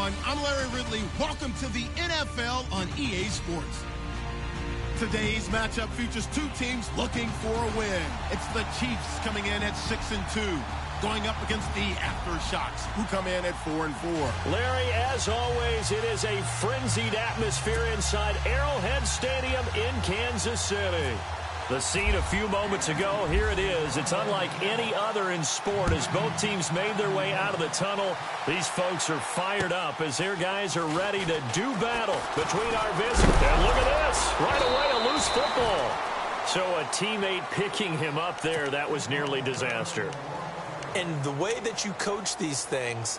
everyone. I'm Larry Ridley. Welcome to the NFL on EA Sports. Today's matchup features two teams looking for a win. It's the Chiefs coming in at 6-2, going up against the Aftershocks, who come in at 4-4. Larry, as always, it is a frenzied atmosphere inside Arrowhead Stadium in Kansas City. The scene a few moments ago, here it is. It's unlike any other in sport as both teams made their way out of the tunnel. These folks are fired up as their guys are ready to do battle between our visitors. And look at this. Right away, a loose football. So a teammate picking him up there, that was nearly disaster. And the way that you coach these things,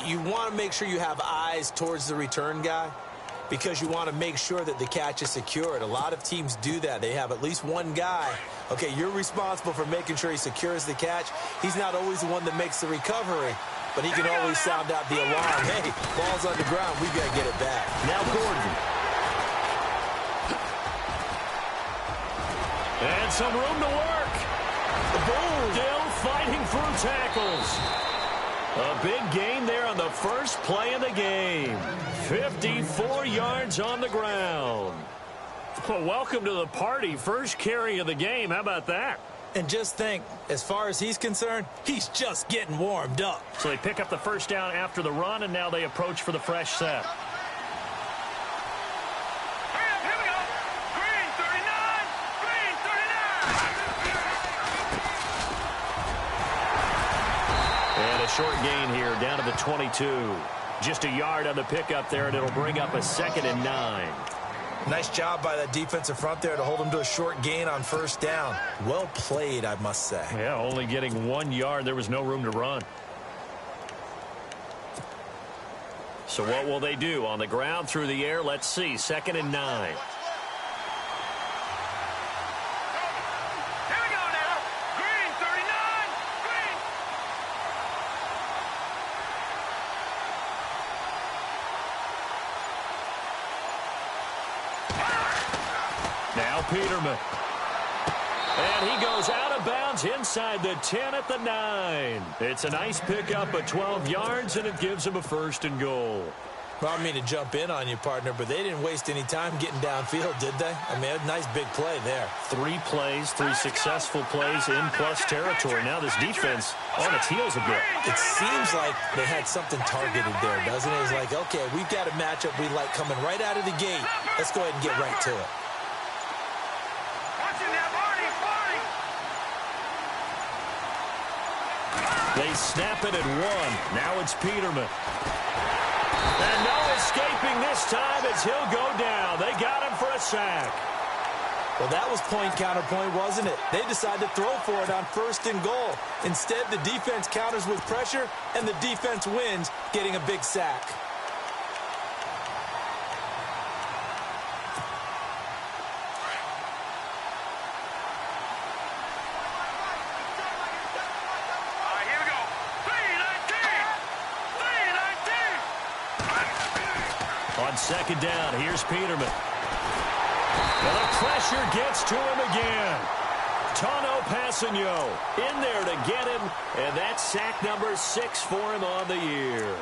you want to make sure you have eyes towards the return guy, because you want to make sure that the catch is secured. A lot of teams do that. They have at least one guy. Okay, you're responsible for making sure he secures the catch. He's not always the one that makes the recovery, but he can always sound out the alarm. Hey, ball's on the ground. We've got to get it back. Now Gordon. And some room to work. Boom. Still fighting through tackles. A big gain there on the first play of the game. 54 yards on the ground. Well, welcome to the party. First carry of the game. How about that? And just think, as far as he's concerned, he's just getting warmed up. So they pick up the first down after the run, and now they approach for the fresh set. Short gain here, down to the 22. Just a yard on the pickup there, and it'll bring up a 2nd and 9. Nice job by that defensive front there to hold him to a short gain on first down. Well played, I must say. Yeah, only getting 1 yard. There was no room to run. So what will they do? On the ground, through the air, let's see. 2nd and 9. Peterman. And he goes out of bounds inside the 10 at the 9. It's a nice pickup of 12 yards, and it gives him a 1st and goal. Well, I mean to jump in on you, partner, but they didn't waste any time getting downfield, did they? I mean, a nice big play there. 3 plays, 3 successful plays in plus territory. Now this defense on its heels a bit. It seems like they had something targeted there, doesn't it? It's like, okay, we've got a matchup we like coming right out of the gate. Let's go ahead and get right to it. They snap it at 1. Now it's Peterman. And no escaping this time as he'll go down. They got him for a sack. Well, that was point counterpoint, wasn't it? They decided to throw for it on 1st and goal. Instead, the defense counters with pressure, and the defense wins, getting a big sack. On 2nd down, here's Peterman. Well, the pressure gets to him again. Tano Passanio in there to get him, and that's sack number 6 for him on the year.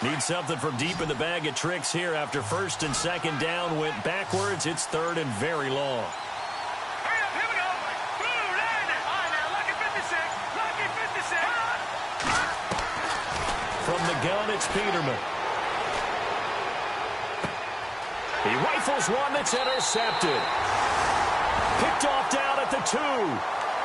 Need something from deep in the bag of tricks here after 1st and 2nd down went backwards. It's 3rd and very long. Here we go. Blue, land it. All right, now, lucky 56. Lucky 56. From the gun, it's Peterman. He rifles one that's intercepted. Picked off down at the 2.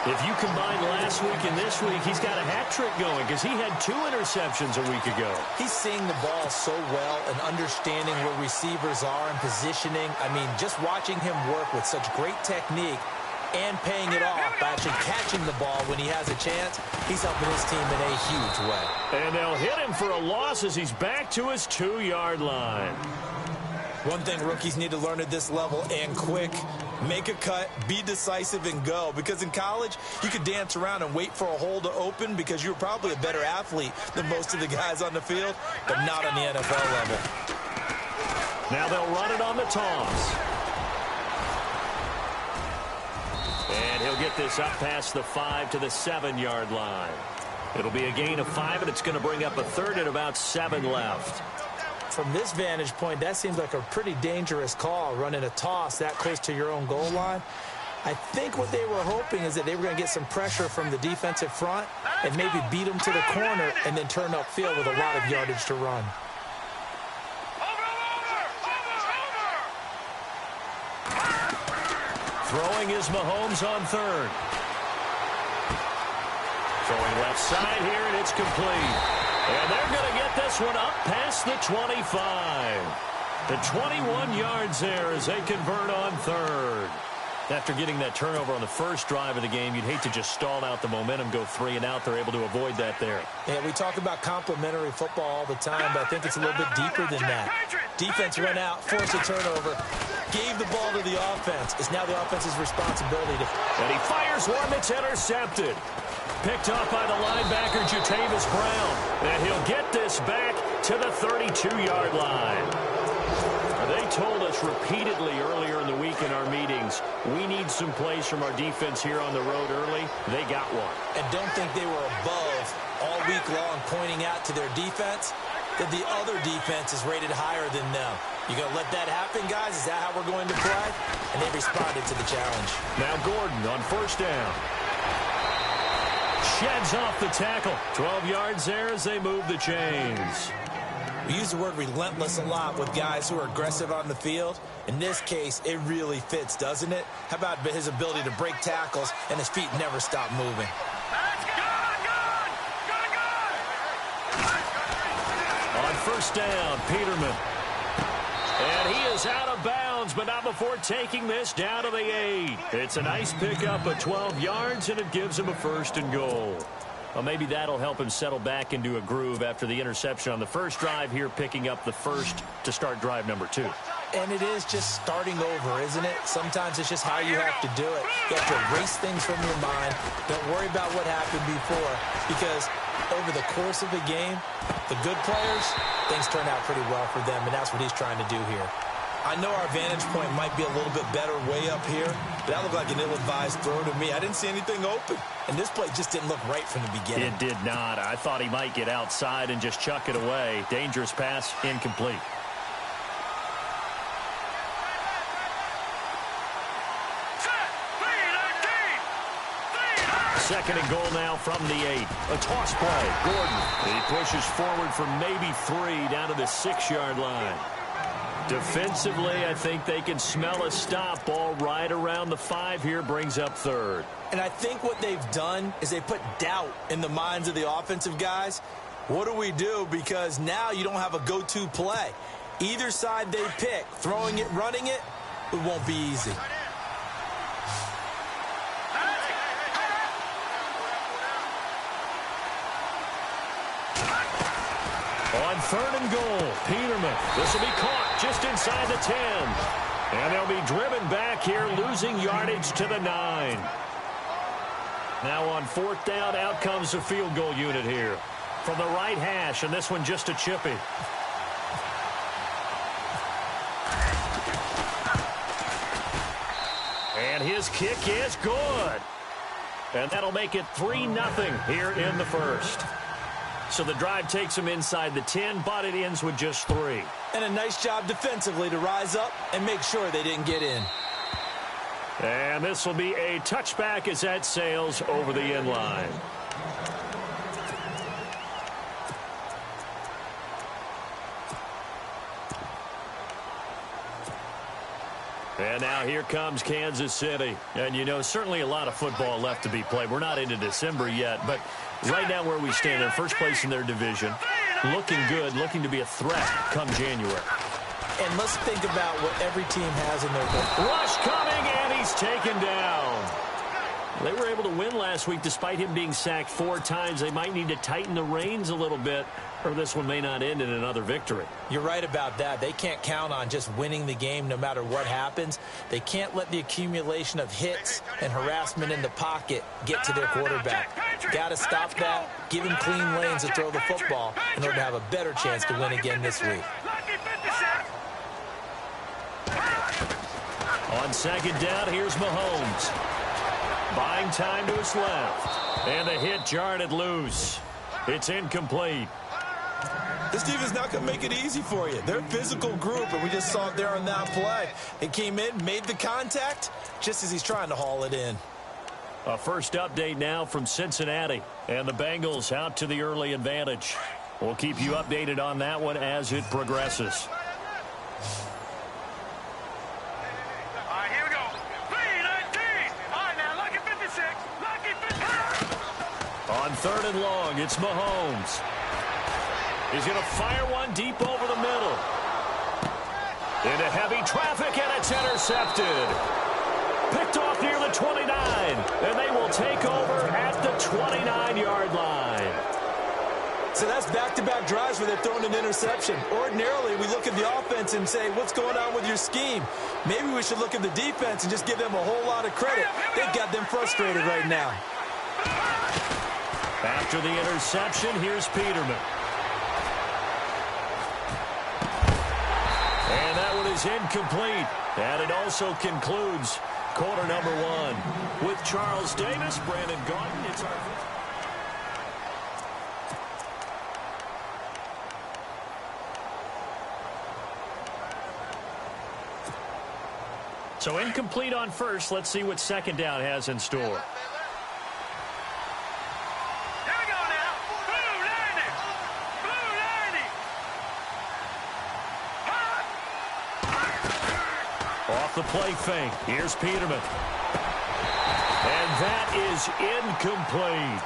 If you combine last week and this week, he's got a hat trick going because he had 2 interceptions a week ago. He's seeing the ball so well and understanding where receivers are and positioning. I mean, just watching him work with such great technique and paying it off by actually catching the ball when he has a chance, he's helping his team in a huge way. And they'll hit him for a loss as he's back to his 2-yard line. One thing rookies need to learn at this level and quick Make a cut, be decisive, and go. Because in college, you could dance around and wait for a hole to open because you're probably a better athlete than most of the guys on the field, but not on the NFL level. Now they'll run it on the toss. And he'll get this up past the 5 to the 7-yard line. It'll be a gain of 5, and it's going to bring up a third and about 7 left. From this vantage point, that seems like a pretty dangerous call, running a toss that close to your own goal line. I think what they were hoping is that they were going to get some pressure from the defensive front and maybe beat them to the corner and then turn upfield with a lot of yardage to run. Throwing is Mahomes on third. Throwing left side here, and it's complete. And they're going to get this one up past the 25. The 21 yards there as they convert on third. After getting that turnover on the first drive of the game, you'd hate to just stall out the momentum, go 3 and out. They're able to avoid that there. Yeah, we talk about complementary football all the time, but I think it's a little bit deeper than that. Defense went out, forced a turnover, gave the ball to the offense. It's now the offense's responsibility to... And he fires one that's intercepted. Picked off by the linebacker, Jatavis Brown. And he'll get this back to the 32-yard line. They told us repeatedly earlier in the week in our meetings, we need some plays from our defense here on the road early. They got one. And don't think they were above all week long pointing out to their defense that the other defense is rated higher than them. You going to let that happen, guys? Is that how we're going to play? And they responded to the challenge. Now Gordon on first down. Sheds off the tackle. 12 yards there as they move the chains. We use the word relentless a lot with guys who are aggressive on the field. In this case, it really fits, doesn't it? How about his ability to break tackles and his feet never stop moving? On first down, Peterman. And he is out of bounds, but not before taking this down to the 8. It's a nice pickup of 12 yards, and it gives him a first and goal. Well, maybe that'll help him settle back into a groove after the interception on the first drive here, picking up the first to start drive number 2. And it is just starting over, isn't it? Sometimes it's just how you have to do it. You have to erase things from your mind. Don't worry about what happened before, because over the course of the game, the good players, things turn out pretty well for them, and that's what he's trying to do here. I know our vantage point might be a little bit better way up here, but that looked like an ill-advised throw to me. I didn't see anything open, and this play just didn't look right from the beginning. It did not. I thought he might get outside and just chuck it away. Dangerous pass, incomplete. Second and goal now from the 8. A toss play. Gordon. He pushes forward for maybe 3 down to the 6-yard line. Defensively, I think they can smell a stop. Ball right around the 5 here, brings up third. And I think what they've done is they put doubt in the minds of the offensive guys. What do we do? Because now you don't have a go-to play. Either side they pick, throwing it, running it, it won't be easy. On third and goal, Peterman. This will be caught just inside the 10. And they'll be driven back here, losing yardage to the 9. Now on fourth down, out comes the field goal unit here. From the right hash, and this one just a chippy. And his kick is good. And that'll make it 3-0 here in the first. So the drive takes them inside the 10, but it ends with just 3. And a nice job defensively to rise up and make sure they didn't get in. And this will be a touchback as that sails over the end line. And now here comes Kansas City. And, you know, certainly a lot of football left to be played. We're not into December yet, but right now where we stand, they're first place in their division. Looking good, looking to be a threat come January. And let's think about what every team has in their book. Rush coming, and he's taken down. They were able to win last week despite him being sacked 4 times. They might need to tighten the reins a little bit, or this one may not end in another victory. You're right about that. They can't count on just winning the game no matter what happens. They can't let the accumulation of hits and harassment in the pocket get to their quarterback. Got to stop that, give him clean lanes to throw the football in order to have a better chance to win again this week. On second down, here's Mahomes. Buying time to his left. And the hit jarred it loose. It's incomplete. This defense is not going to make it easy for you. They're a physical group, and we just saw it there on that play. It came in, made the contact, just as he's trying to haul it in. A first update now from Cincinnati. And the Bengals out to the early advantage. We'll keep you updated on that one as it progresses. On third and long, it's Mahomes. He's going to fire one deep over the middle. Into heavy traffic, and it's intercepted. Picked off near the 29, and they will take over at the 29-yard line. So that's back-to-back drives where they're throwing an interception. Ordinarily, we look at the offense and say, what's going on with your scheme? Maybe we should look at the defense and just give them a whole lot of credit. They've got them frustrated right now. After the interception, here's Peterman. And that one is incomplete. And it also concludes quarter number 1. With Charles Davis, Brandon Gaudin, it's our... So incomplete on first. Let's see what second down has in store. Off the play fake. Here's Peterman. And that is incomplete.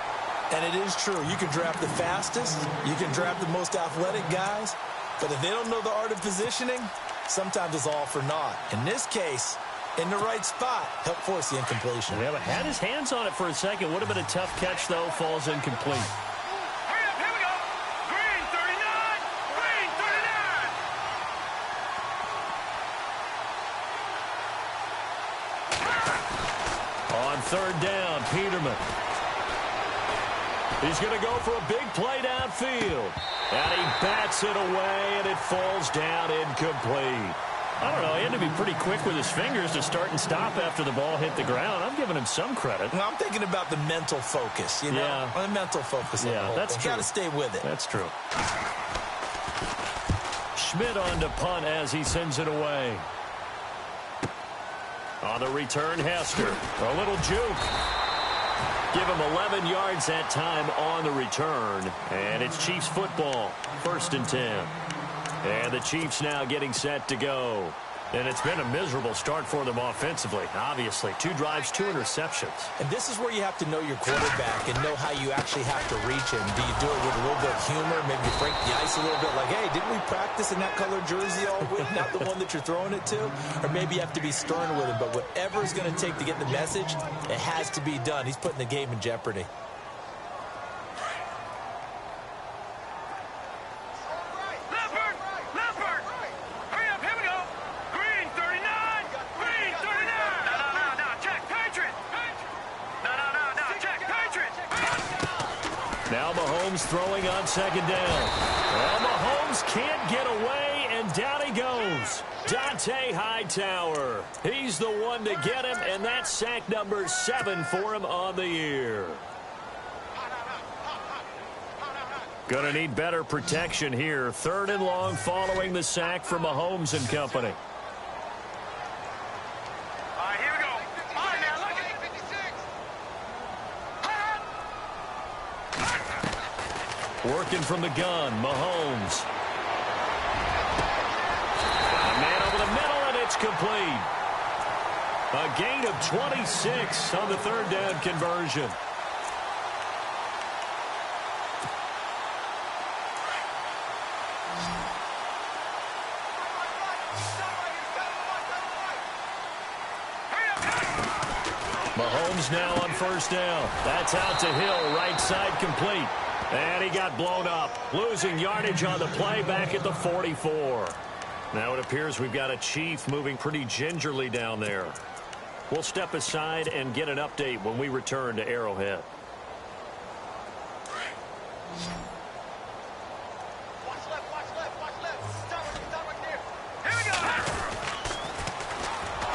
And it is true. You can draft the fastest. You can draft the most athletic guys. But if they don't know the art of positioning, sometimes it's all for naught. In this case, in the right spot, help force the incompletion. Yeah, but had his hands on it for a second. Would have been a tough catch, though. Falls incomplete. Hurry up, here we go. Green 39. Green 39. On third down, Peterman. He's going to go for a big play downfield. And he bats it away, and it falls down incomplete. I don't know. He had to be pretty quick with his fingers to start and stop after the ball hit the ground. I'm giving him some credit. Well, I'm thinking about the mental focus, you know? Yeah. The mental focus. Yeah, that's true. Got to stay with it. That's true. Schmidt on to punt as he sends it away. On the return, Hester. A little juke. Give him 11 yards that time on the return. And it's Chiefs football. 1st and 10. And the Chiefs now getting set to go. And it's been a miserable start for them offensively, obviously. 2 drives, 2 interceptions. And this is where you have to know your quarterback and know how you actually have to reach him. Do you do it with a little bit of humor, maybe break the ice a little bit, like, hey, didn't we practice in that colored jersey all week, not the one that you're throwing it to? Or maybe you have to be stern with him. But whatever it's going to take to get the message, it has to be done. He's putting the game in jeopardy. Now Mahomes throwing on second down. Well, Mahomes can't get away, and down he goes. Dante Hightower. He's the one to get him, and that's sack number 7 for him on the year. Going to need better protection here. 3rd and long following the sack from Mahomes and company. Working from the gun, Mahomes. A man over the middle, and it's complete. A gain of 26 on the 3rd down conversion. Mahomes now on first down. That's out to Hill, right side complete. And he got blown up, losing yardage on the play back at the 44. Now it appears we've got a Chief moving pretty gingerly down there. We'll step aside and get an update when we return to Arrowhead.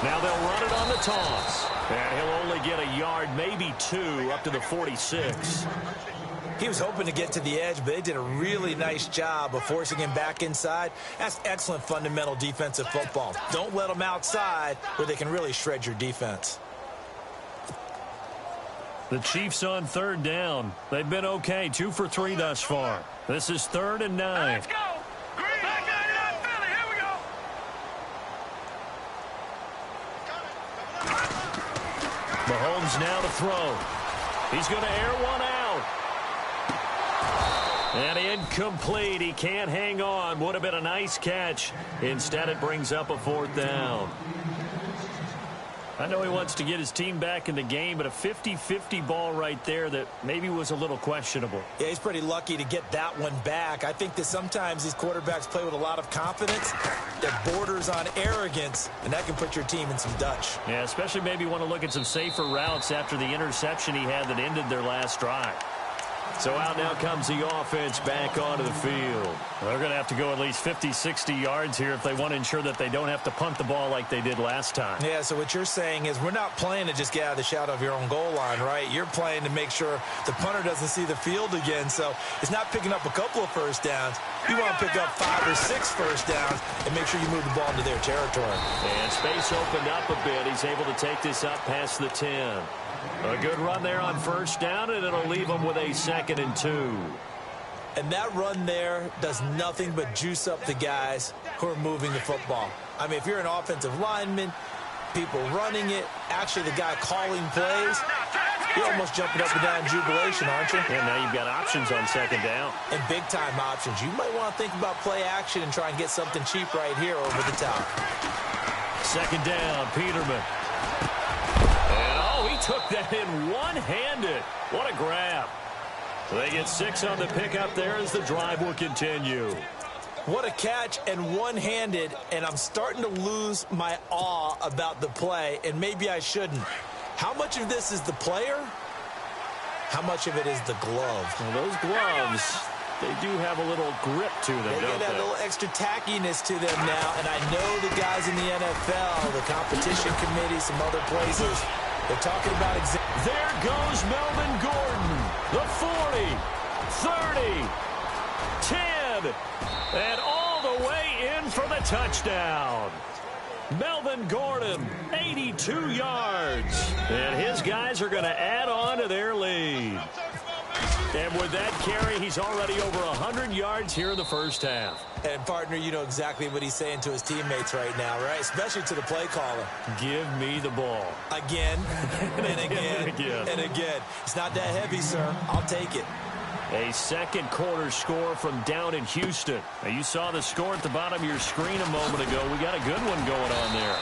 Now they'll run it on the toss. And he'll only get a yard, maybe 2, up to the 46. He was hoping to get to the edge, but they did a really nice job of forcing him back inside. That's excellent fundamental defensive football. Don't let them outside where they can really shred your defense. The Chiefs on third down. They've been okay, 2 for 3 thus far. This is 3rd and 9. Let's go. Green. Back 99, Philly. Here we go. Mahomes now to throw. He's going to air one out. And incomplete. He can't hang on. Would have been a nice catch. Instead, it brings up a 4th down. I know he wants to get his team back in the game, but a 50-50 ball right there that maybe was a little questionable. Yeah, he's pretty lucky to get that one back. I think that sometimes these quarterbacks play with a lot of confidence that borders on arrogance, and that can put your team in some Dutch. Yeah, especially maybe want to look at some safer routes after the interception he had that ended their last drive. So out now comes the offense back onto the field. They're going to have to go at least 50, 60 yards here if they want to ensure that they don't have to punt the ball like they did last time. Yeah, so what you're saying is we're not playing to just get out of the shadow of your own goal line, right? You're playing to make sure the punter doesn't see the field again. So it's not picking up a couple of first downs. You want to pick up 5 or 6 first downs and make sure you move the ball into their territory. And space opened up a bit. He's able to take this up past the 10. A good run there on first down, and it'll leave them with a 2nd and 2. And that run there does nothing but juice up the guys who are moving the football. I mean, if you're an offensive lineman, people running it, actually the guy calling plays, you're almost jumping up and down in jubilation, aren't you? And now you've got options on 2nd down. And big-time options. You might want to think about play action and try and get something cheap right here over the top. 2nd down, Peterman. He took that in one-handed. What a grab. They get 6 on the pickup there as the drive will continue. What a catch and one-handed, and I'm starting to lose my awe about the play, and maybe I shouldn't. How much of this is the player? How much of it is the glove? Well, those gloves, they do have a little grip to them, they don't got they? a little extra tackiness to them now, and I know the guys in the NFL, the competition committee, some other places, they're talking about there goes Melvin Gordon. The 40, 30, 10, and all the way in for the touchdown. Melvin Gordon, 82 yards. And his guys are going to add on to their lead. And with that carry, he's already over 100 yards here in the first half. And, partner, you know exactly what he's saying to his teammates right now, right? Especially to the play caller. Give me the ball. Again, and again, and again. It's not that heavy, sir. I'll take it. A second quarter score from down in Houston. Now, you saw the score at the bottom of your screen a moment ago. We got a good one going on there.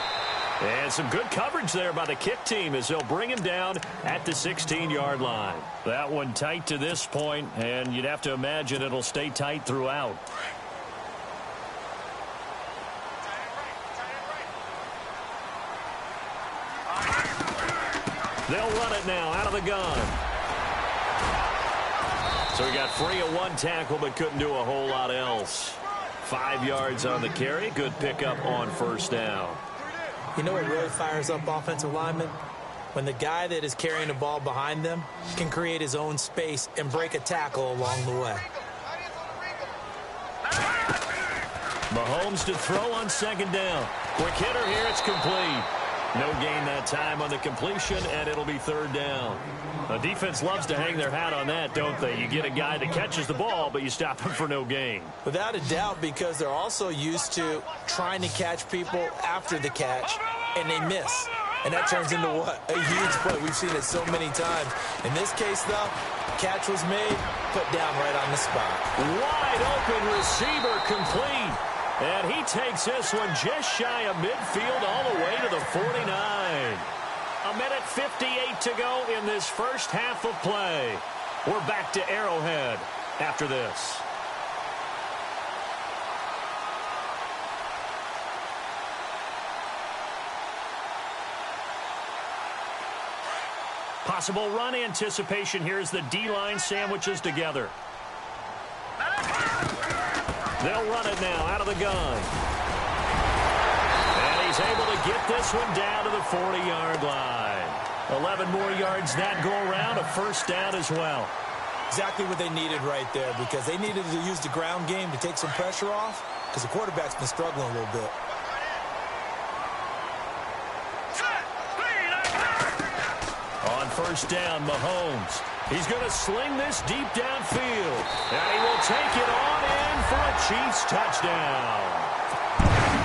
And some good coverage there by the kick team as they'll bring him down at the 16-yard line. That one tight to this point, and you'd have to imagine it'll stay tight throughout. They'll run it now out of the gun. So he got free of one tackle but couldn't do a whole lot else. 5 yards on the carry. Good pickup on first down. You know what really fires up offensive linemen? When the guy that is carrying the ball behind them can create his own space and break a tackle along the way. Mahomes to throw on 2nd down. Quick hitter here. It's complete. No gain that time on the completion, and it'll be 3rd down. The defense loves to hang their hat on that, don't they? You get a guy that catches the ball, but you stop him for no gain. Without a doubt, because they're also used to trying to catch people after the catch, and they miss. And that turns into what? A huge play. We've seen it so many times. In this case, though, catch was made, put down right on the spot. Wide open receiver complete. And he takes this one just shy of midfield all the way to the 49. A minute 58 to go in this first half of play. We're back to Arrowhead after this. Possible run anticipation here as the D-line sandwiches together. They'll run it now out of the gun. And he's able to get this one down to the 40-yard line. 11 more yards that go around, a first down as well. Exactly what they needed right there, because they needed to use the ground game to take some pressure off, because the quarterback's been struggling a little bit. On first down, Mahomes. He's going to sling this deep downfield. And he will take it on in for a Chiefs touchdown.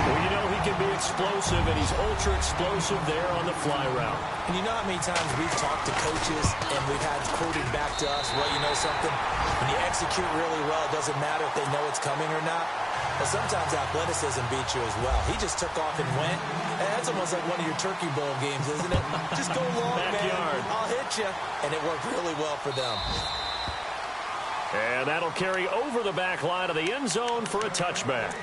Well, you know he can be explosive, and he's ultra-explosive there on the fly route. And you know how many times we've talked to coaches and we've had quoted back to us, well, you know something? When you execute really well, it doesn't matter if they know it's coming or not. But sometimes athleticism beats you as well. He just took off and went. And that's almost like one of your Turkey Bowl games, isn't it? Just go long, Backyard. man. I'll hit you. And it worked really well for them. And that'll carry over the back line of the end zone for a touchback.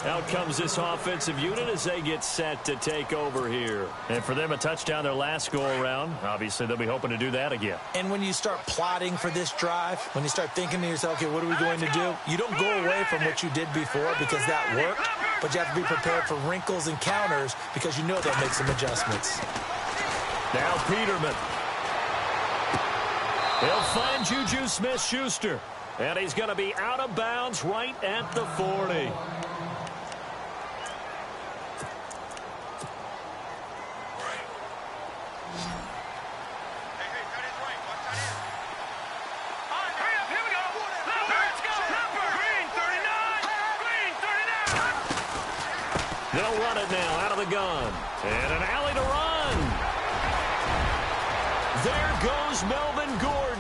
Out comes this offensive unit as they get set to take over here. And for them, a touchdown their last go-around. Obviously, they'll be hoping to do that again. And when you start plotting for this drive, when you start thinking to yourself, okay, what are we going to do? You don't go away from what you did before because that worked, but you have to be prepared for wrinkles and counters because you know they'll make some adjustments. Now Peterman. He'll find Juju Smith-Schuster. And he's going to be out of bounds right at the 40. They'll run it now out of the gun. And an alley to run. There goes Melvin Gordon.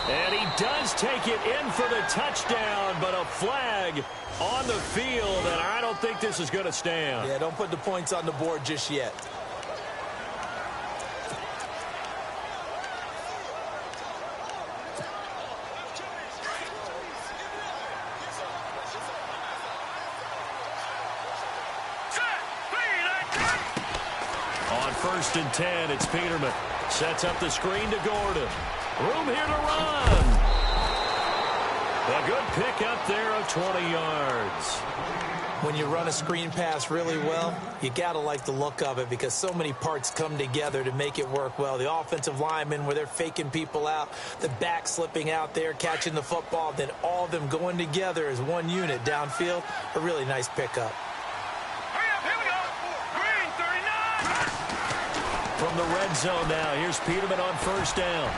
And he does take it in for the touchdown, but a flag on the field, and I don't think this is going to stand. Yeah, don't put the points on the board just yet. First and 10, it's Peterman. Sets up the screen to Gordon. Room here to run. A good pick up there of 20 yards. When you run a screen pass really well, you got to like the look of it because so many parts come together to make it work well. The offensive linemen where they're faking people out, the back slipping out there, catching the football, then all of them going together as one unit downfield. A really nice pickup. From the red zone now, here's Peterman on first down.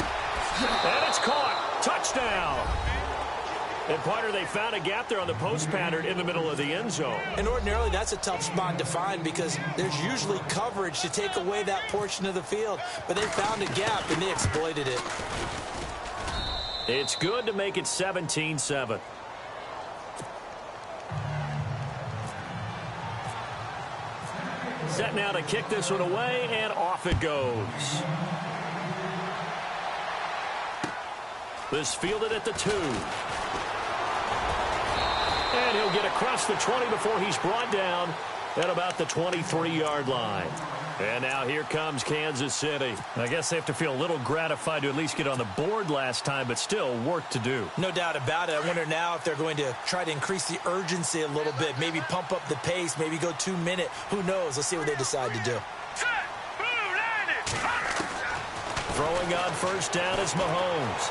And it's caught. Touchdown. And, partner, they found a gap there on the post pattern in the middle of the end zone. And ordinarily, that's a tough spot to find because there's usually coverage to take away that portion of the field. But they found a gap, and they exploited it. It's good to make it 17-7. Set now to kick this one away, and off it goes. This fielded at the 2. And he'll get across the 20 before he's brought down at about the 23-yard line. And now here comes Kansas City. I guess they have to feel a little gratified to at least get on the board last time, but still work to do. No doubt about it. I wonder now if they're going to try to increase the urgency a little bit, maybe pump up the pace, maybe go 2-minute. Who knows? Let's see what they decide to do. Throwing on first down is Mahomes.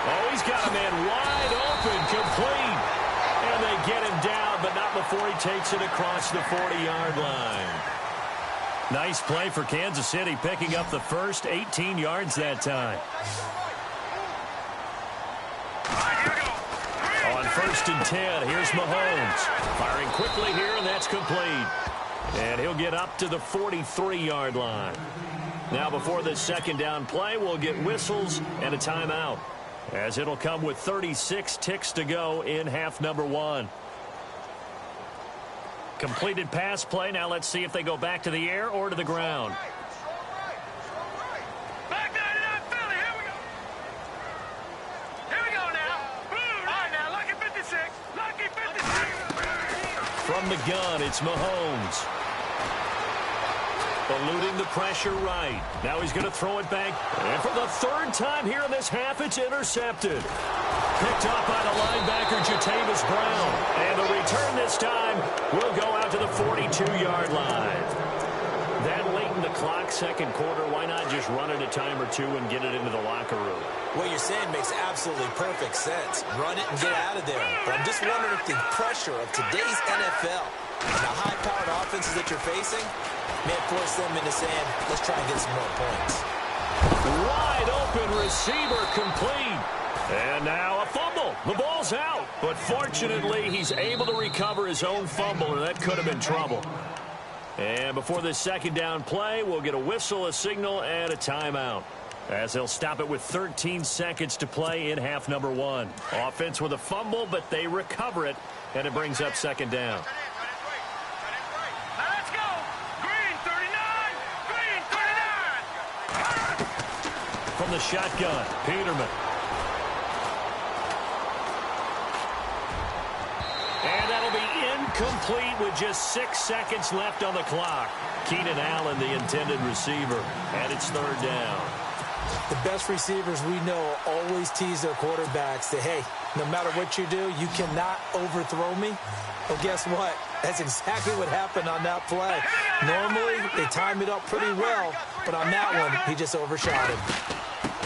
Oh, he's got a man wide open, complete. And they get him down, but not before he takes it across the 40-yard line. Nice play for Kansas City, picking up the first 18 yards that time. On first and 10, here's Mahomes. Firing quickly here, and that's complete. And he'll get up to the 43-yard line. Now before the second down play, we'll get whistles and a timeout, as it'll come with 36 ticks to go in half number 1. Completed pass play. Now let's see if they go back to the air or to the ground. Back 99 Philly. Here we go. Here we go now. All right, now, lucky 56. Lucky 56. From the gun, it's Mahomes. Eluding the pressure right. Now he's going to throw it back. And for the third time here in this half, it's intercepted. Picked up by the linebacker, Jatavis Brown. And the return this time will go out to the 42-yard line. That late in the clock, second quarter, why not just run it a time or two and get it into the locker room? What you're saying makes absolutely perfect sense. Run it and get out of there. But I'm just wondering if the pressure of today's NFL and the high-powered offenses that you're facing may force them into saying, let's try and get some more points. Wide open receiver complete. And now a fumble. The ball's out. But fortunately, he's able to recover his own fumble, or that could have been trouble. And before this second down play, we'll get a whistle, a signal, and a timeout, as they'll stop it with 13 seconds to play in half number one. Offense with a fumble, but they recover it, and it brings up second down. Now let's go. Green 39. Green 39. From the shotgun, Peterman. And that'll be incomplete with just 6 seconds left on the clock. Keenan Allen, the intended receiver, and it's third down. The best receivers we know always tease their quarterbacks that, hey, no matter what you do, you cannot overthrow me. Well, guess what? That's exactly what happened on that play. Normally, they time it up pretty well, but on that one, he just overshot him.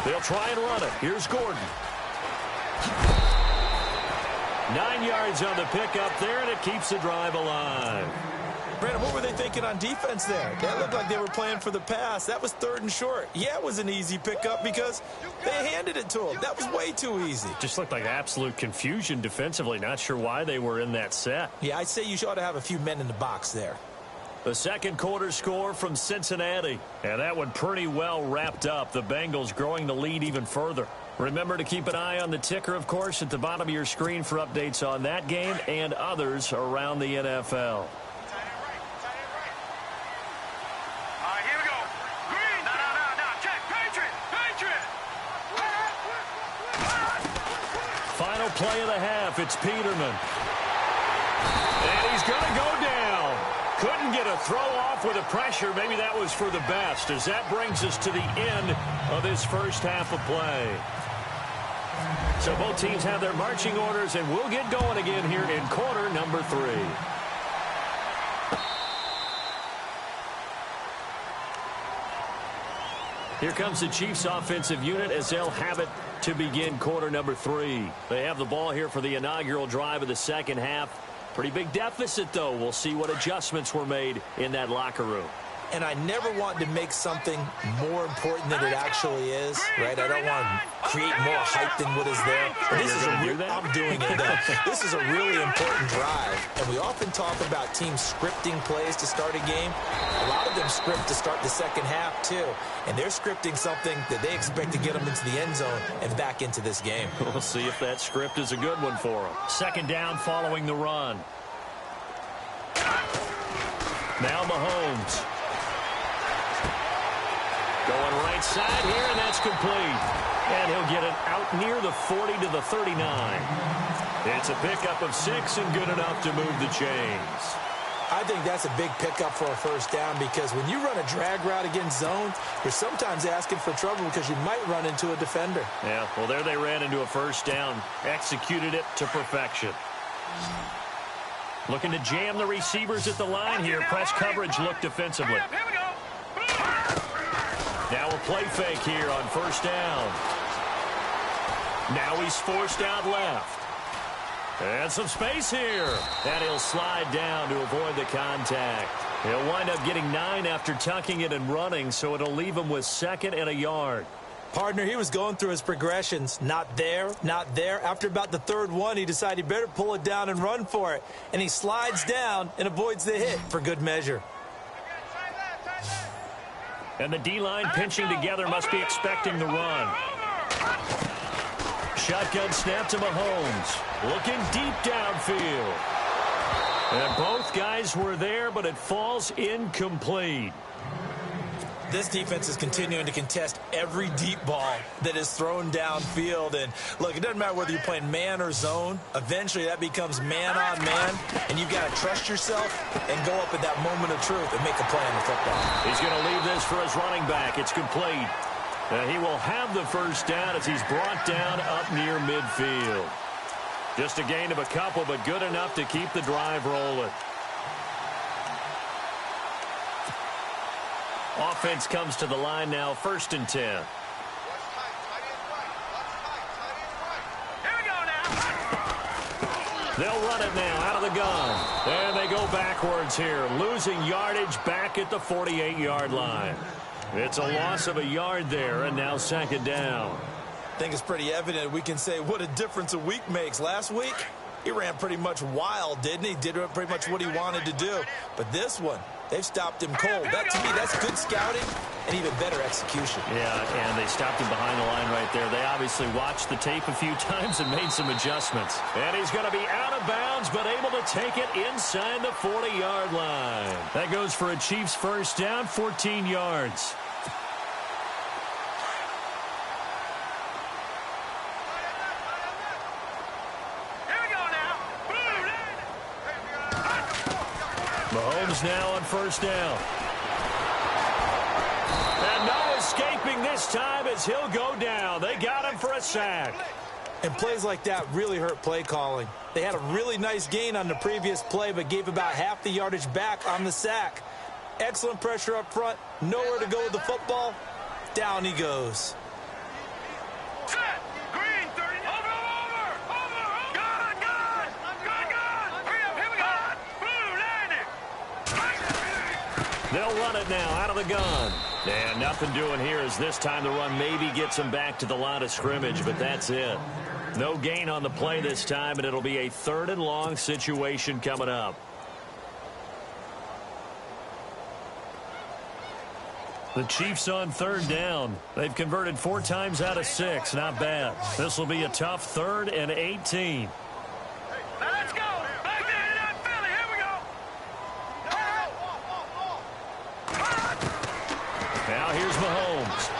They'll try and run it. Here's Gordon. 9 yards on the pickup there, and it keeps the drive alive. Brandon, what were they thinking on defense there? That looked like they were playing for the pass. That was third and short. Yeah, it was an easy pickup because they handed it to him. That was way too easy. Just looked like absolute confusion defensively. Not sure why they were in that set. Yeah, I'd say you ought to have a few men in the box there. The second quarter score from Cincinnati. And that one pretty well wrapped up. The Bengals growing the lead even further. Remember to keep an eye on the ticker, of course, at the bottom of your screen for updates on that game and others around the NFL. Here we go. Green. No. Check. Patriot. Final play of the half. It's Peterman. And he's going to go down. Couldn't get a throw off with the pressure. Maybe that was for the best, as that brings us to the end of this first half of play. So both teams have their marching orders, and we'll get going again here in quarter number 3. Here comes the Chiefs offensive unit as they'll have it to begin quarter number 3. They have the ball here for the inaugural drive of the second half. Pretty big deficit, though. We'll see what adjustments were made in that locker room. And I never want to make something more important than it actually is, right? I don't want to create more hype than what is there. But this is I'm doing it, though. This is a really important drive. And we often talk about teams scripting plays to start a game. A lot of them script to start the second half, too. And they're scripting something that they expect to get them into the end zone and back into this game. We'll see if that script is a good one for them. Second down following the run. Now Mahomes. Going right side here, and that's complete. And he'll get it out near the 40 to the 39. It's a pickup of 6 and good enough to move the chains. I think that's a big pickup for a first down because when you run a drag route against zone, you're sometimes asking for trouble because you might run into a defender. Yeah, well, there they ran into a first down. Executed it to perfection. Looking to jam the receivers at the line here. Press coverage look defensively. Here we go. Now a play fake here on first down. Now he's forced out left. And some space here. And he'll slide down to avoid the contact. He'll wind up getting 9 after tucking it and running, so it'll leave him with 2nd and a yard. Partner, he was going through his progressions. Not there, not there. After about the third one, he decided he better pull it down and run for it. And he slides down and avoids the hit for good measure. And the D-line pinching together must be expecting the run. Shotgun snap to Mahomes. Looking deep downfield. And both guys were there, but it falls incomplete. This defense is continuing to contest every deep ball that is thrown downfield. And, look, it doesn't matter whether you're playing man or zone. Eventually, that becomes man on man, and you've got to trust yourself and go up at that moment of truth and make a play on the football. He's going to leave this for his running back. It's complete. He will have the first down as he's brought down up near midfield. Just a gain of a couple, but good enough to keep the drive rolling. Offense comes to the line now, 1st and 10. Here we go now. They'll run it now out of the gun. And they go backwards here, losing yardage back at the 48-yard line. It's a loss of a yard there, and now 2nd down. I think it's pretty evident. We can say what a difference a week makes. Last week, he ran pretty much wild, didn't he? Did pretty much what he wanted to do. But this one, they've stopped him cold. That, to me, that's good scouting and even better execution. Yeah, and they stopped him behind the line right there. They obviously watched the tape a few times and made some adjustments. And he's going to be out of bounds, but able to take it inside the 40-yard line. That goes for a Chiefs first down, 14 yards. Mahomes now on 1st down. And no escaping this time as he'll go down. They got him for a sack. And plays like that really hurt play calling. They had a really nice gain on the previous play, but gave about half the yardage back on the sack. Excellent pressure up front. Nowhere to go with the football. Down he goes. They'll run it now out of the gun. And nothing doing here as this time the run maybe gets them back to the line of scrimmage, but that's it. No gain on the play this time, and it'll be a 3rd and long situation coming up. The Chiefs on 3rd down. They've converted 4 times out of 6. Not bad. This will be a tough 3rd and 18. Let's go. Back there in that Philly. Here we go. Now here's Mahomes.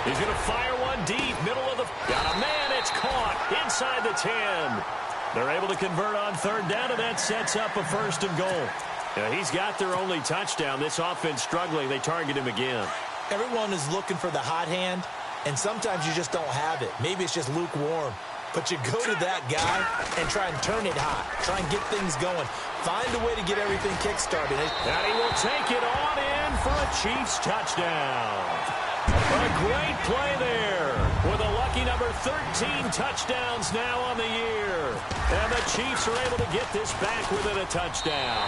He's going to fire one deep, middle of the... Got a man, it's caught inside the 10. They're able to convert on 3rd down, and that sets up a 1st and goal. Now, he's got their only touchdown. This offense struggling. They target him again. Everyone is looking for the hot hand, and sometimes you just don't have it. Maybe it's just lukewarm. But you go to that guy and try and turn it hot. Try and get things going. Find a way to get everything kick-started. And he will take it on in for a Chiefs touchdown. A great play there with a lucky number 13 touchdowns now on the year. And the Chiefs are able to get this back within a touchdown.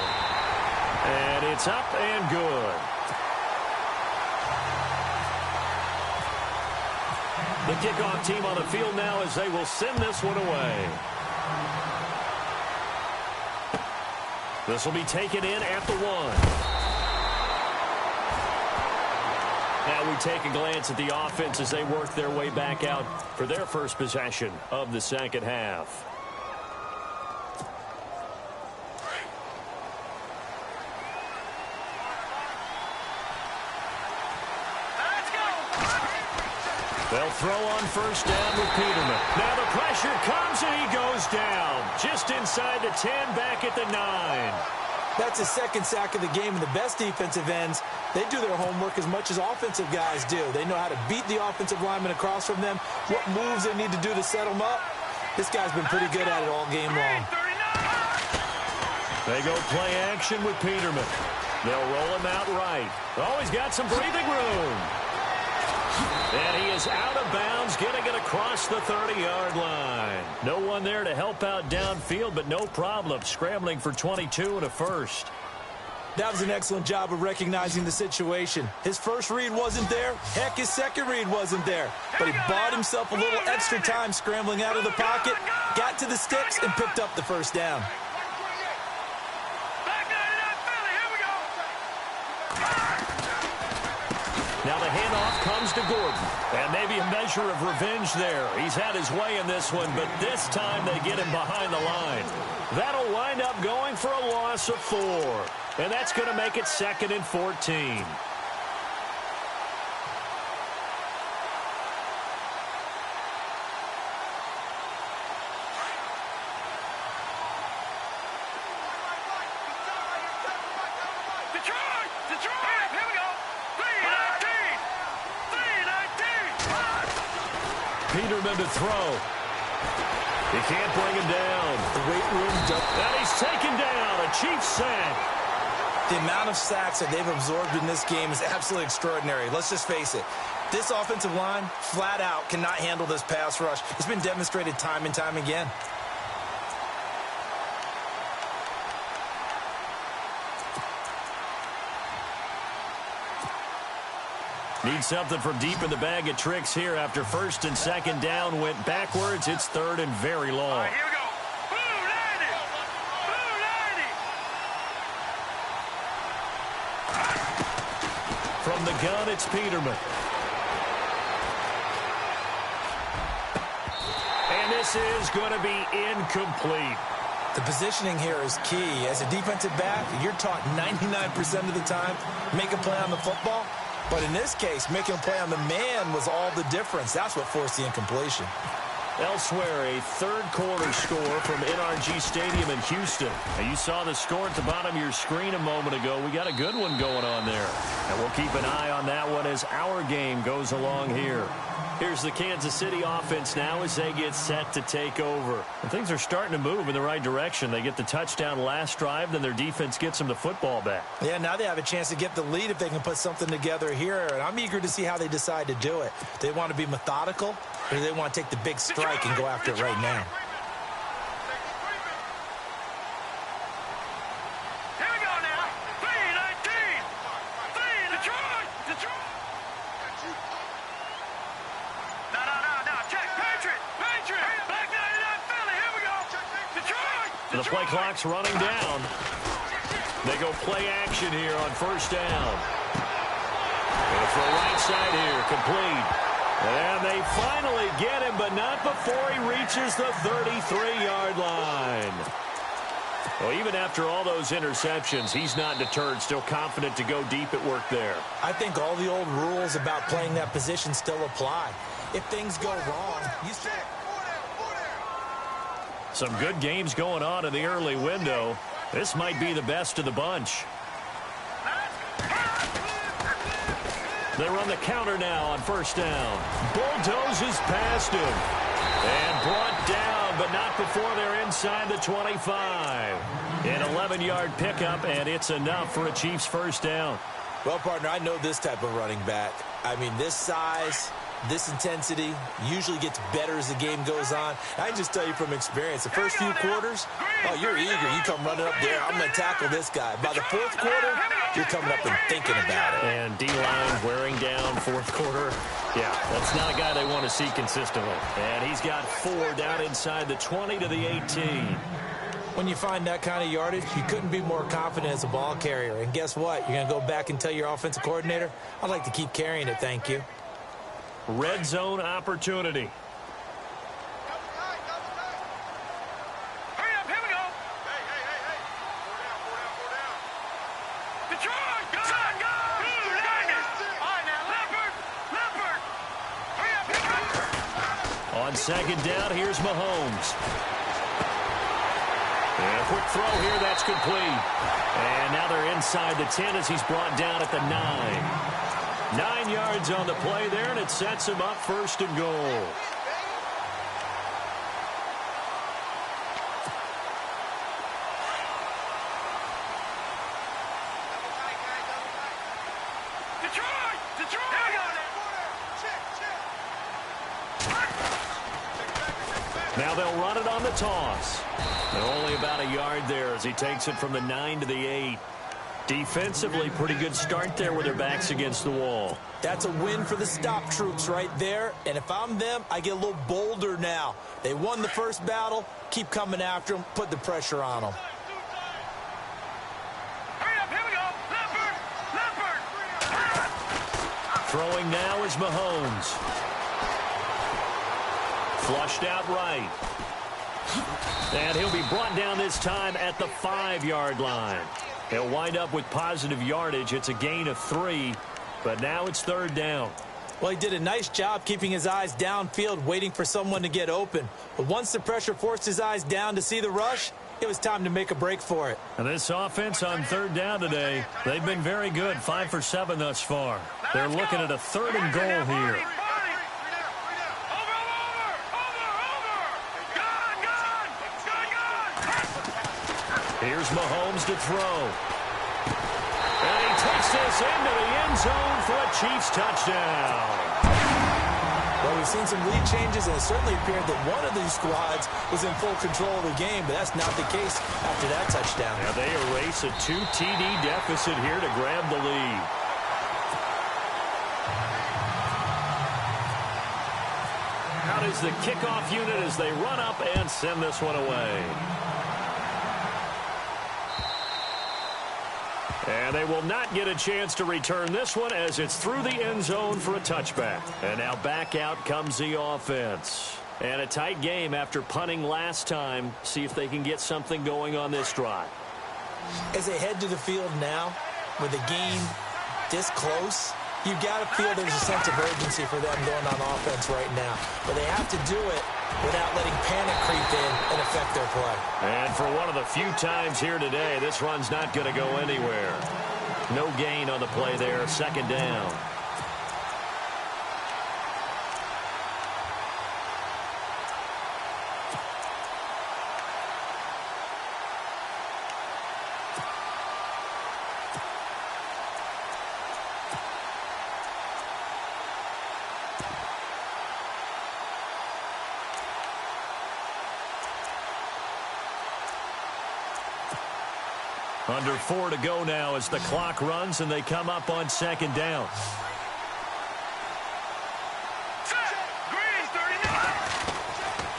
And it's up and good. The kickoff team on the field now as they will send this one away. This will be taken in at the 1. Now we take a glance at the offense as they work their way back out for their first possession of the 2nd half. They'll throw on 1st down with Peterman. Now the pressure comes and he goes down. Just inside the 10, back at the 9. That's his 2nd sack of the game, and the best defensive ends, they do their homework as much as offensive guys do. They know how to beat the offensive lineman across from them, what moves they need to do to set them up. This guy's been pretty good at it all game long. They go play action with Peterman. They'll roll him out right. Oh, he's got some breathing room. And he is out of bounds, getting it across the 30-yard line. No one there to help out downfield, but no problem. Scrambling for 22 and a 1st. That was an excellent job of recognizing the situation. His first read wasn't there. Heck, his second read wasn't there. But he bought himself a little extra time scrambling out of the pocket, got to the sticks, and picked up the 1st down. Now the handoff comes to Gordon. And maybe a measure of revenge there. He's had his way in this one, but this time they get him behind the line. That'll wind up going for a loss of 4. And that's going to make it 2nd and 14. Peterman to throw. He can't bring him down. The weight room and he's taken down. A Chiefs sack. The amount of sacks that they've absorbed in this game is absolutely extraordinary. Let's just face it. This offensive line, flat out, cannot handle this pass rush. It's been demonstrated time and time again. Need something from deep in the bag of tricks here after 1st and 2nd down went backwards. It's 3rd and very long. All right, here we go. Blue 90. From the gun, it's Peterman. And this is going to be incomplete. The positioning here is key. As a defensive back, you're taught 99% of the time, make a play on the football. But in this case, making a play on the man was all the difference. That's what forced the incompletion. Elsewhere, a third-quarter score from NRG Stadium in Houston. Now, you saw the score at the bottom of your screen a moment ago. We got a good one going on there. And we'll keep an eye on that one as our game goes along here. Here's the Kansas City offense now as they get set to take over. And things are starting to move in the right direction. They get the touchdown last drive, then their defense gets them the football back. Yeah, now they have a chance to get the lead if they can put something together here. And I'm eager to see how they decide to do it. They want to be methodical, or do they want to take the big strike and go after it right now? Here we go now. 3-19. 3 Detroit. Detroit. No. Check. Patriot. Black 99 Philly. Here we go. Detroit. The play clock's running down. They go play action here on 1st down. Going for a right side here. Complete. And they finally get him, but not before he reaches the 33-yard line. Well, even after all those interceptions, he's not deterred, still confident to go deep at work there. I think all the old rules about playing that position still apply. If things go wrong, you still... Some good games going on in the early window. This might be the best of the bunch. They run the counter now on 1st down. Bulldozes past him. And brought down, but not before they're inside the 25. An 11-yard pickup, and it's enough for a Chiefs 1st down. Well, partner, I know this type of running back. I mean, this size, this intensity usually gets better as the game goes on. I can just tell you from experience, the first few quarters, oh, you're eager. You come running up there, I'm going to tackle this guy. By the 4th quarter, you're coming up and thinking about it. And D-line wearing down 4th quarter. Yeah, that's not a guy they want to see consistently. And he's got 4 down inside the 20 to the 18. When you find that kind of yardage, you couldn't be more confident as a ball carrier. And guess what? You're going to go back and tell your offensive coordinator, I'd like to keep carrying it, thank you. Red zone opportunity. Hurry up, here we go. Hey. Four down. Detroit, go. Blue 90. All right, now, Leopard. Hurry up, here we go. On 2nd down, here's Mahomes. And a quick throw here, that's complete. And now they're inside the 10 as he's brought down at the 9. 9 yards on the play there, and it sets him up 1st and goal. Detroit. Now they'll run it on the toss. They're only about a yard there as he takes it from the 9 to the 8. Defensively, pretty good start there with their backs against the wall. That's a win for the stop troops right there. And if I'm them, I get a little bolder now. They won the first battle. Keep coming after them. Put the pressure on them. Hurry up, here we go. Leopard. Throwing now is Mahomes. Flushed out right. And he'll be brought down this time at the 5-yard line. He'll wind up with positive yardage. It's a gain of 3, but now it's 3rd down. Well, he did a nice job keeping his eyes downfield, waiting for someone to get open. But once the pressure forced his eyes down to see the rush, it was time to make a break for it. And this offense on 3rd down today, they've been very good, 5 for 7 thus far. They're looking at a 3rd and goal here. Here's Mahomes to throw. And he takes this into the end zone for a Chiefs touchdown. Well, we've seen some lead changes, and it certainly appeared that one of these squads was in full control of the game, but that's not the case after that touchdown. Now they erase a 2 TD deficit here to grab the lead. Out is the kickoff unit as they run up and send this one away. And they will not get a chance to return this one as it's through the end zone for a touchback. And now back out comes the offense. And a tight game after punting last time. See if they can get something going on this drive. As they head to the field now, with the game this close, you've got to feel there's a sense of urgency for them going on offense right now. But they have to do it without letting panic creep in and affect their play. And for one of the few times here today, this run's not going to go anywhere. No gain on the play there, 2nd down. Under 4 to go now as the clock runs and they come up on 2nd down.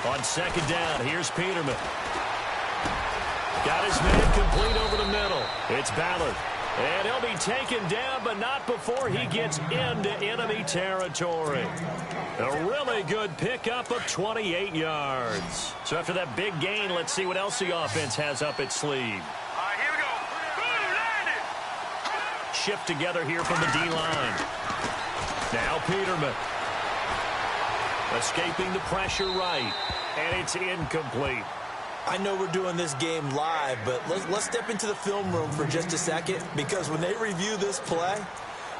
On 2nd down, here's Peterman. Got his man complete over the middle. It's Ballard. And he'll be taken down, but not before he gets into enemy territory. A really good pickup of 28 yards. So after that big gain, let's see what else the offense has up its sleeve. Shift together here from the D-line. Now Peterman. Escaping the pressure right. And it's incomplete. I know we're doing this game live, but let's step into the film room for just a second, because when they review this play,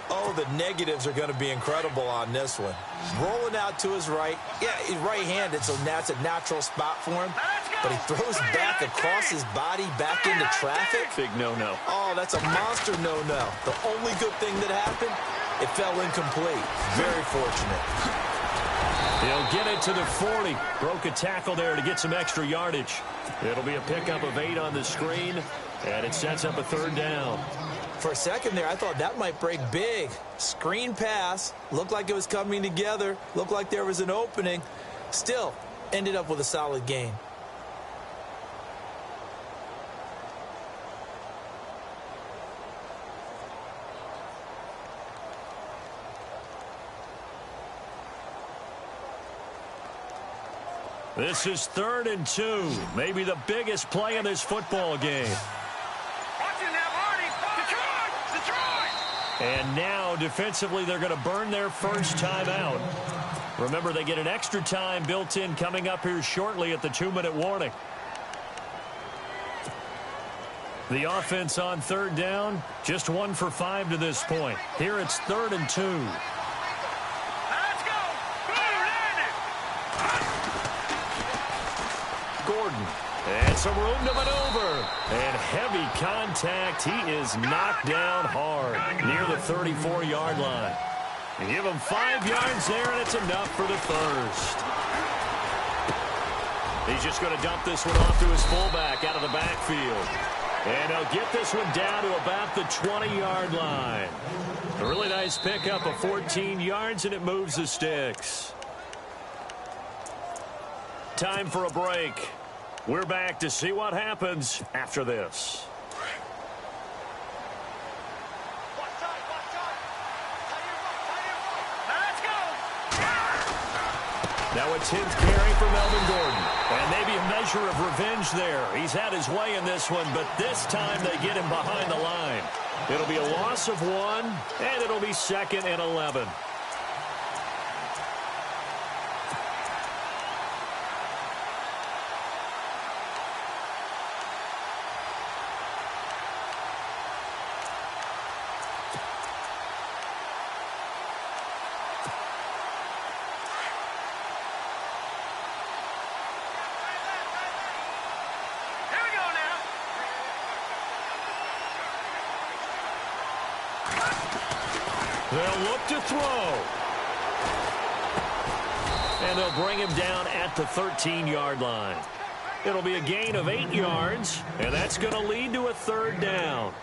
oh, the negatives are going to be incredible on this one. Rolling out to his right. Yeah, he's right-handed, so that's a natural spot for him. But he throws back across his body back into traffic. Big no-no. Oh, that's a monster no-no. The only good thing that happened, it fell incomplete. Very fortunate. He'll get it to the 40. Broke a tackle there to get some extra yardage. It'll be a pickup of 8 on the screen, and it sets up a 3rd down. For a second there, I thought that might break big. Screen pass. Looked like it was coming together. Looked like there was an opening. Still, ended up with a solid gain. This is 3rd and 2. Maybe the biggest play in this football game. And now, defensively, they're going to burn their first timeout. Remember, they get an extra time built in coming up here shortly at the 2-minute warning. The offense on 3rd down, just 1 for 5 to this point. Here it's 3rd and 2. Gordon. And some room to maneuver. And heavy contact. He is knocked down hard near the 34-yard line. You give him 5 yards there, and it's enough for the first. He's just going to dump this one off to his fullback out of the backfield. And he'll get this one down to about the 20-yard line. A really nice pickup of 14 yards, and it moves the sticks. Time for a break. We're back to see what happens after this. Now a 10th carry for Melvin Gordon. And maybe a measure of revenge there. He's had his way in this one, but this time they get him behind the line. It'll be a loss of 1, and it'll be 2nd and 11. They'll look to throw. And they'll bring him down at the 13-yard line. It'll be a gain of 8 yards, and that's going to lead to a 3rd down.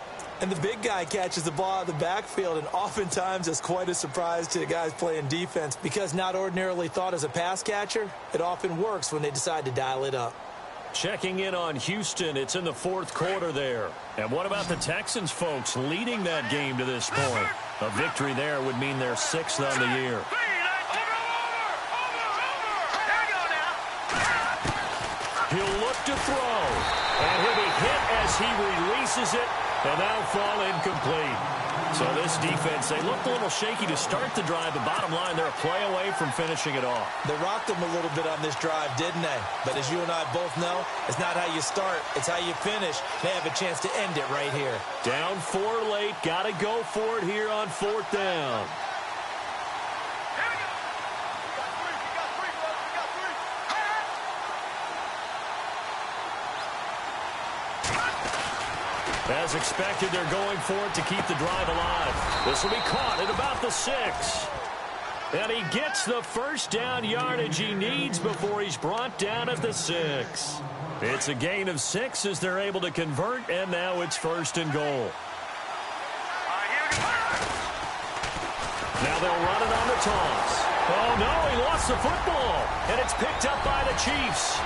And the big guy catches the ball out of the backfield, and oftentimes it's quite a surprise to the guys playing defense because not ordinarily thought as a pass catcher, it often works when they decide to dial it up. Checking in on Houston, it's in the 4th quarter there. And what about the Texans, folks, leading that game to this point? A victory there would mean they're 6th on the year. He'll look to throw, and he'll be hit as he releases it, and that'll fall incomplete. So this defense, they looked a little shaky to start the drive, but bottom line, they're a play away from finishing it off. They rocked them a little bit on this drive, didn't they? But as you and I both know, it's not how you start, it's how you finish. They have a chance to end it right here. Down 4 late, got to go for it here on 4th down. As expected, they're going for it to keep the drive alive. This will be caught at about the 6. And he gets the 1st down yardage he needs before he's brought down at the 6. It's a gain of 6 as they're able to convert, and now it's 1st and goal. Now they'll run it on the toss. Oh, no, he lost the football. And it's picked up by the Chiefs.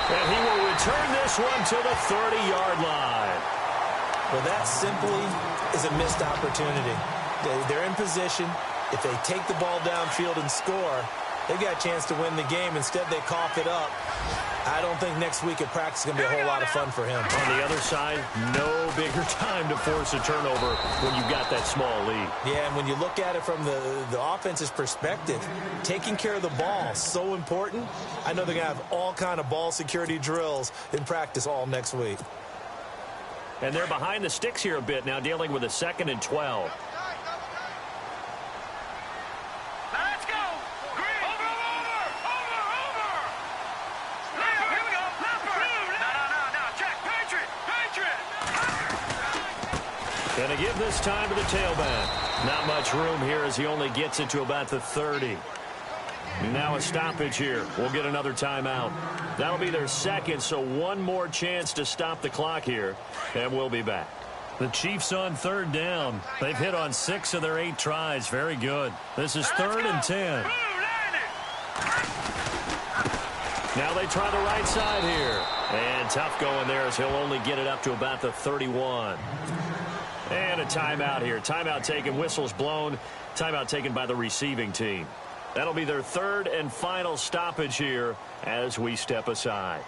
And he will return this one to the 30-yard line. Well, that simply is a missed opportunity. They're in position. If they take the ball downfield and score, they've got a chance to win the game. Instead, they cough it up. I don't think next week at practice is going to be a whole lot of fun for him. On the other side, no bigger time to force a turnover when you've got that small lead. Yeah, and when you look at it from the offense's perspective, taking care of the ball is so important. I know they're going to have all kind of ball security drills in practice all next week. And they're behind the sticks here a bit now, dealing with a 2nd and 12. Let's go. Green. Over. Here we go. No. Check. Patriot. Going to give this time to the tailback. Not much room here as he only gets it to about the 30. Now a stoppage here. We'll get another timeout. That'll be their 2nd, so one more chance to stop the clock here, and we'll be back. The Chiefs on 3rd down. They've hit on 6 of their 8 tries. Very good. This is 3rd and 10. Now they try the right side here. And tough going there as he'll only get it up to about the 31. And a timeout here. Timeout taken, whistles blown. Timeout taken by the receiving team. That'll be their 3rd and final stoppage here as we step aside.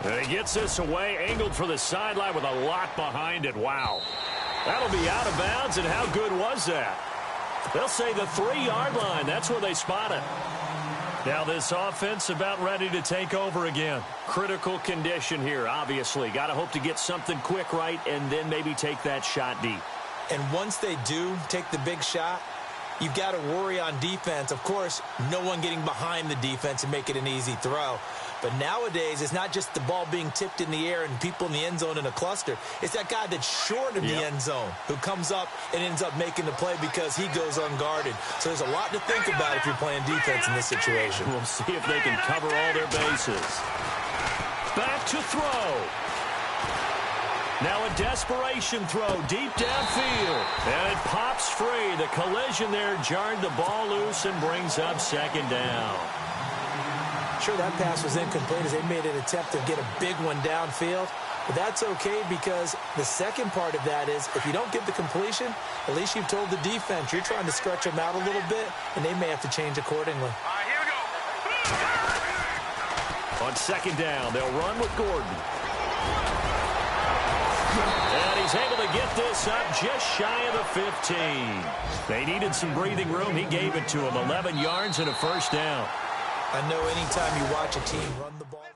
And he gets this away, angled for the sideline with a lot behind it. Wow. That'll be out of bounds, and how good was that? They'll say the 3-yard line. That's where they spot it. Now this offense about ready to take over again. Critical condition here, obviously. Got to hope to get something quick right and then maybe take that shot deep. And once they do take the big shot, you've got to worry on defense. Of course, no one getting behind the defense and make it an easy throw. But nowadays, it's not just the ball being tipped in the air and people in the end zone in a cluster. It's that guy that's short of the end zone who comes up and ends up making the play because he goes unguarded. So there's a lot to think about if you're playing defense in this situation. We'll see if they can cover all their bases. Back to throw. Now a desperation throw deep downfield. And it pops free. The collision there jarred the ball loose and brings up 2nd down. Sure, that pass was incomplete as they made an attempt to get a big one downfield. But that's okay because the second part of that is if you don't get the completion, at least you've told the defense you're trying to stretch them out a little bit, and they may have to change accordingly. All right, here we go. On second down, they'll run with Gordon. And he's able to get this up just shy of the 15. They needed some breathing room. He gave it to them. 11 yards and a first down. I know anytime you watch a team run the ball.